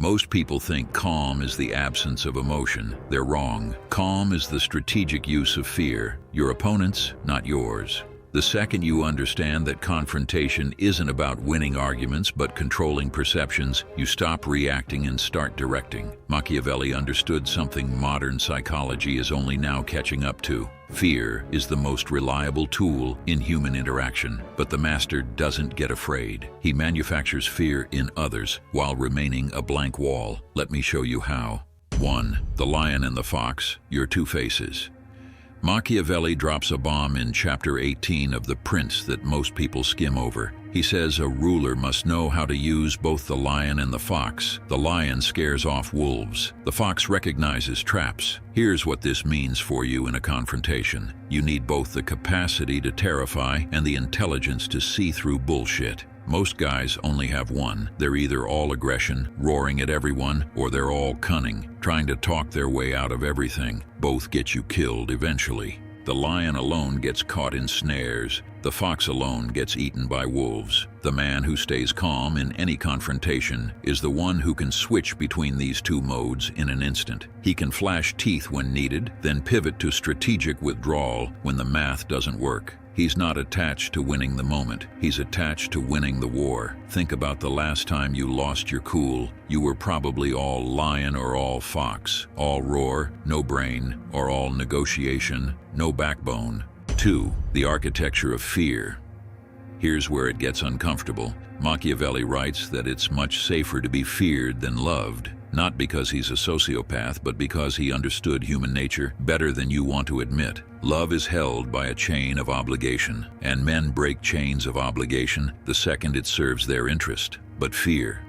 Most people think calm is the absence of emotion. They're wrong. Calm is the strategic use of fear. Your opponent's, not yours. The second you understand that confrontation isn't about winning arguments but controlling perceptions, you stop reacting and start directing. Machiavelli understood something modern psychology is only now catching up to. Fear is the most reliable tool in human interaction, but the master doesn't get afraid. He manufactures fear in others while remaining a blank wall. Let me show you how. 1. The lion and the fox, your two faces. Machiavelli drops a bomb in chapter 18 of The Prince that most people skim over. He says a ruler must know how to use both the lion and the fox. The lion scares off wolves. The fox recognizes traps. Here's what this means for you in a confrontation. You need both the capacity to terrify and the intelligence to see through bullshit. Most guys only have one. They're either all aggression, roaring at everyone, or they're all cunning, trying to talk their way out of everything. Both get you killed eventually. The lion alone gets caught in snares. The fox alone gets eaten by wolves. The man who stays calm in any confrontation is the one who can switch between these two modes in an instant. He can flash teeth when needed, then pivot to strategic withdrawal when the math doesn't work. He's not attached to winning the moment. He's attached to winning the war. Think about the last time you lost your cool. You were probably all lion or all fox, all roar, no brain, or all negotiation, no backbone. 2. The architecture of fear. Here's where it gets uncomfortable. Machiavelli writes that it's much safer to be feared than loved. Not because he's a sociopath, but because he understood human nature better than you want to admit. Love is held by a chain of obligation, and men break chains of obligation the second it serves their interest. But fear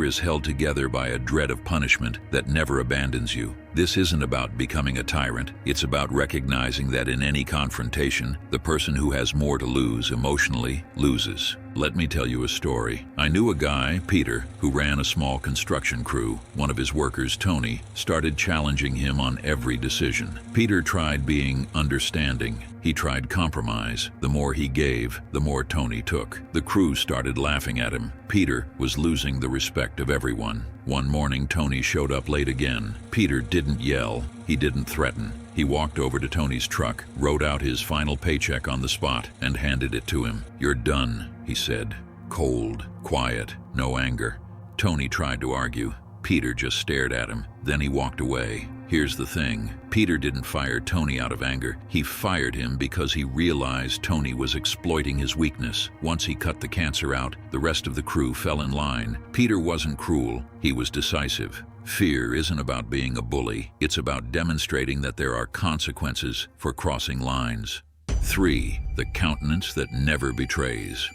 is held together by a dread of punishment that never abandons you. This isn't about becoming a tyrant. It's about recognizing that in any confrontation, the person who has more to lose emotionally loses. Let me tell you a story. I knew a guy, Peter, who ran a small construction crew. One of his workers, Tony, started challenging him on every decision. Peter tried being understanding. He tried compromise. The more he gave, the more Tony took. The crew started laughing at him. Peter was losing the respect of everyone. One morning, Tony showed up late again. Peter didn't yell. He didn't threaten. He walked over to Tony's truck, wrote out his final paycheck on the spot, and handed it to him. "You're done," he said. Cold, quiet, no anger. Tony tried to argue. Peter just stared at him. Then he walked away. Here's the thing. Peter didn't fire Tony out of anger. He fired him because he realized Tony was exploiting his weakness. Once he cut the cancer out, the rest of the crew fell in line. Peter wasn't cruel. He was decisive. Fear isn't about being a bully. It's about demonstrating that there are consequences for crossing lines. 3. The countenance that never betrays.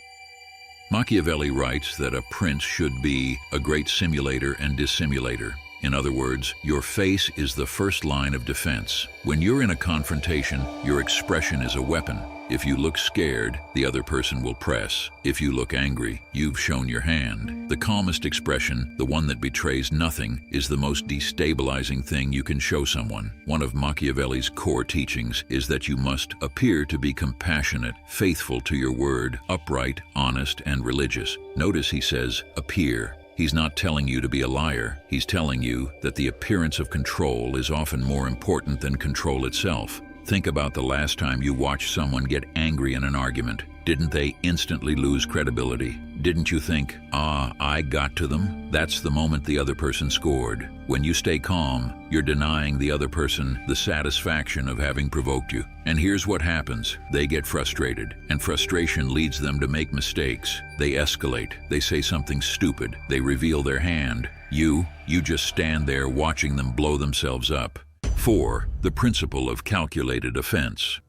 Machiavelli writes that a prince should be a great simulator and dissimulator. In other words, your face is the first line of defense. When you're in a confrontation, your expression is a weapon. If you look scared, the other person will press. If you look angry, you've shown your hand. The calmest expression, the one that betrays nothing, is the most destabilizing thing you can show someone. One of Machiavelli's core teachings is that you must appear to be compassionate, faithful to your word, upright, honest, and religious. Notice he says, appear. He's not telling you to be a liar. He's telling you that the appearance of control is often more important than control itself. Think about the last time you watched someone get angry in an argument. Didn't they instantly lose credibility? Didn't you think, I got to them? That's the moment the other person scored. When you stay calm, you're denying the other person the satisfaction of having provoked you. And here's what happens. They get frustrated, and frustration leads them to make mistakes. They escalate. They say something stupid. They reveal their hand. You just stand there watching them blow themselves up. 4. The principle of calculated offense.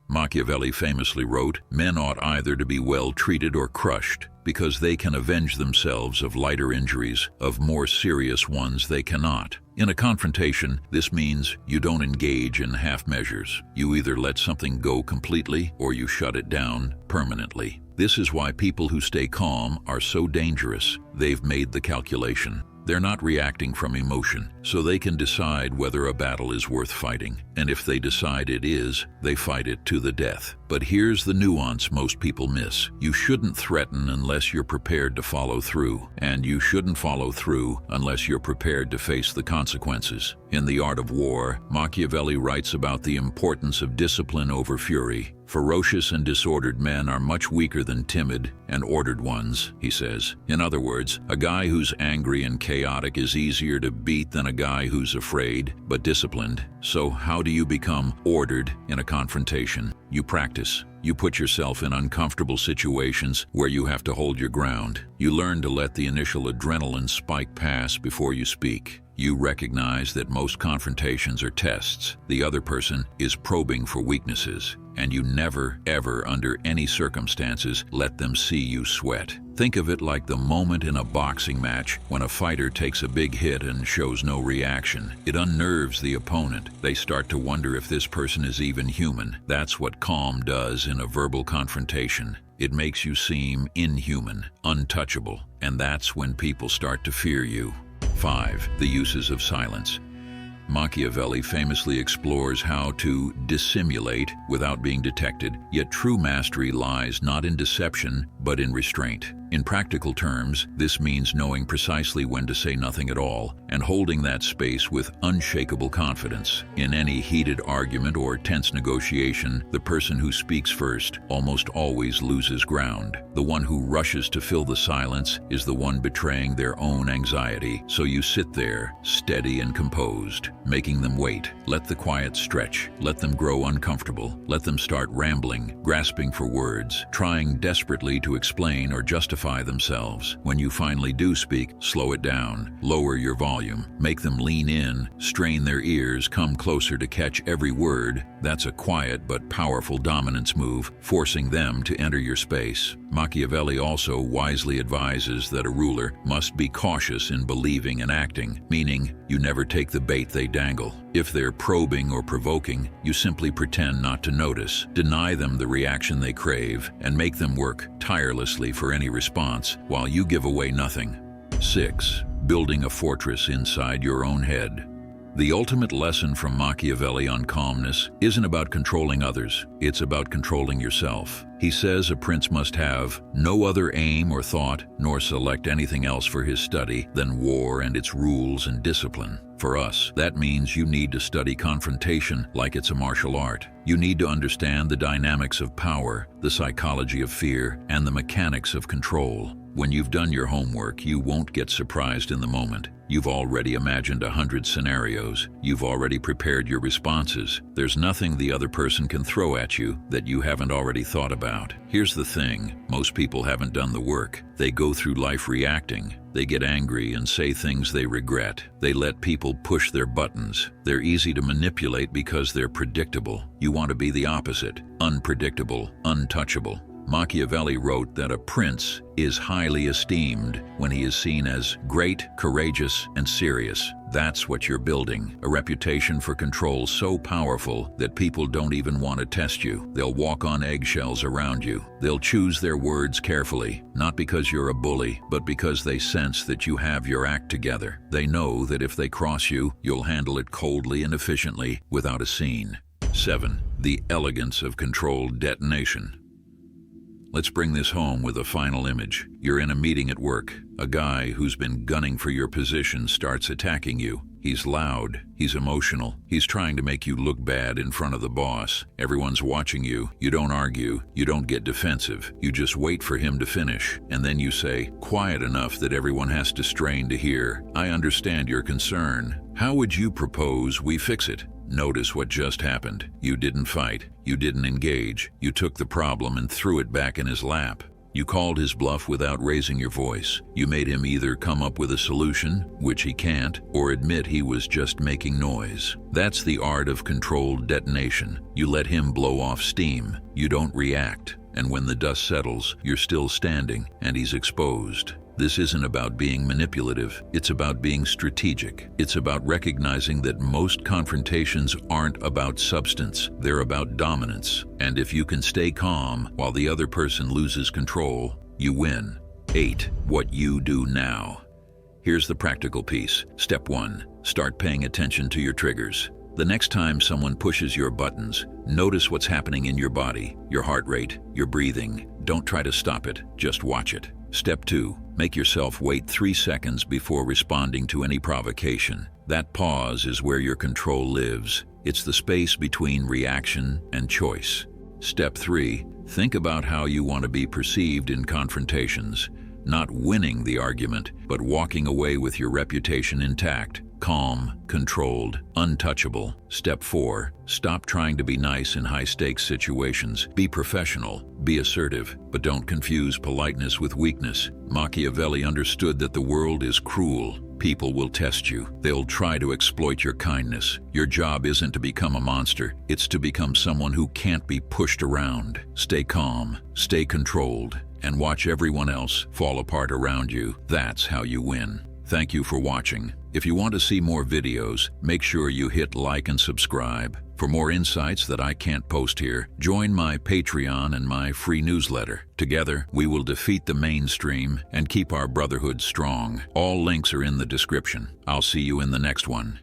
Machiavelli famously wrote, "Men ought either to be well treated or crushed, because they can avenge themselves of lighter injuries, of more serious ones they cannot." In a confrontation, this means you don't engage in half measures. You either let something go completely or you shut it down permanently. This is why people who stay calm are so dangerous. They've made the calculation. They're not reacting from emotion, so they can decide whether a battle is worth fighting. And if they decide it is, they fight it to the death. But here's the nuance most people miss. You shouldn't threaten unless you're prepared to follow through, and you shouldn't follow through unless you're prepared to face the consequences. In The Art of War, Machiavelli writes about the importance of discipline over fury. Ferocious and disordered men are much weaker than timid and ordered ones, he says. In other words, a guy who's angry and chaotic is easier to beat than a guy who's afraid but disciplined. So how do you become ordered in a confrontation? You practice. You put yourself in uncomfortable situations where you have to hold your ground. You learn to let the initial adrenaline spike pass before you speak. You recognize that most confrontations are tests. The other person is probing for weaknesses, and you never, ever, under any circumstances, let them see you sweat. Think of it like the moment in a boxing match when a fighter takes a big hit and shows no reaction. It unnerves the opponent. They start to wonder if this person is even human. That's what calm does in a verbal confrontation. It makes you seem inhuman, untouchable, and that's when people start to fear you. 5. The uses of silence. Machiavelli famously explores how to dissimulate without being detected, yet true mastery lies not in deception, but in restraint. In practical terms, this means knowing precisely when to say nothing at all and holding that space with unshakable confidence. In any heated argument or tense negotiation, the person who speaks first almost always loses ground. The one who rushes to fill the silence is the one betraying their own anxiety. So you sit there, steady and composed, making them wait. Let the quiet stretch. Let them grow uncomfortable. Let them start rambling, grasping for words, trying desperately to explain or justify themselves. When you finally do speak, slow it down, lower your volume, make them lean in, strain their ears, come closer to catch every word. That's a quiet but powerful dominance move, forcing them to enter your space. Machiavelli also wisely advises that a ruler must be cautious in believing and acting, meaning you never take the bait they dangle. If they're probing or provoking, you simply pretend not to notice, deny them the reaction they crave, and make them work tirelessly for any response while you give away nothing. 6. Building a fortress inside your own head. The ultimate lesson from Machiavelli on calmness isn't about controlling others, it's about controlling yourself. He says a prince must have no other aim or thought, nor select anything else for his study than war and its rules and discipline. For us, that means you need to study confrontation like it's a martial art. You need to understand the dynamics of power, the psychology of fear, and the mechanics of control. When you've done your homework, you won't get surprised in the moment. You've already imagined 100 scenarios. You've already prepared your responses. There's nothing the other person can throw at you that you haven't already thought about. Here's the thing, most people haven't done the work. They go through life reacting. They get angry and say things they regret. They let people push their buttons. They're easy to manipulate because they're predictable. You want to be the opposite, unpredictable, untouchable. Machiavelli wrote that a prince is highly esteemed when he is seen as great, courageous, and serious. That's what you're building, a reputation for control so powerful that people don't even want to test you. They'll walk on eggshells around you. They'll choose their words carefully, not because you're a bully, but because they sense that you have your act together. They know that if they cross you, you'll handle it coldly and efficiently without a scene. 7. The elegance of controlled detonation. Let's bring this home with a final image. You're in a meeting at work. A guy who's been gunning for your position starts attacking you. He's loud, he's emotional, he's trying to make you look bad in front of the boss. Everyone's watching you. You don't argue, you don't get defensive. You just wait for him to finish, and then you say, quiet enough that everyone has to strain to hear, "I understand your concern. How would you propose we fix it?" Notice what just happened. You didn't fight. You didn't engage. You took the problem and threw it back in his lap. You called his bluff without raising your voice. You made him either come up with a solution, which he can't, or admit he was just making noise. That's the art of controlled detonation. You let him blow off steam. You don't react. And when the dust settles, you're still standing, and he's exposed. This isn't about being manipulative, it's about being strategic. It's about recognizing that most confrontations aren't about substance, they're about dominance. And if you can stay calm while the other person loses control, you win. 8. What you do now. Here's the practical piece. Step 1. Start paying attention to your triggers. The next time someone pushes your buttons, notice what's happening in your body, your heart rate, your breathing. Don't try to stop it, just watch it. Step 2. Make yourself wait 3 seconds before responding to any provocation. That pause is where your control lives. It's the space between reaction and choice. Step 3. Think about how you want to be perceived in confrontations. Not winning the argument, but walking away with your reputation intact. Calm, controlled, untouchable. Step 4. Stop trying to be nice in high-stakes situations. Be professional, be assertive, but don't confuse politeness with weakness. Machiavelli understood that the world is cruel. People will test you. They'll try to exploit your kindness. Your job isn't to become a monster. It's to become someone who can't be pushed around. Stay calm, stay controlled, and watch everyone else fall apart around you. That's how you win. Thank you for watching. If you want to see more videos, make sure you hit like and subscribe. For more insights that I can't post here, join my Patreon and my free newsletter. Together, we will defeat the mainstream and keep our brotherhood strong. All links are in the description. I'll see you in the next one.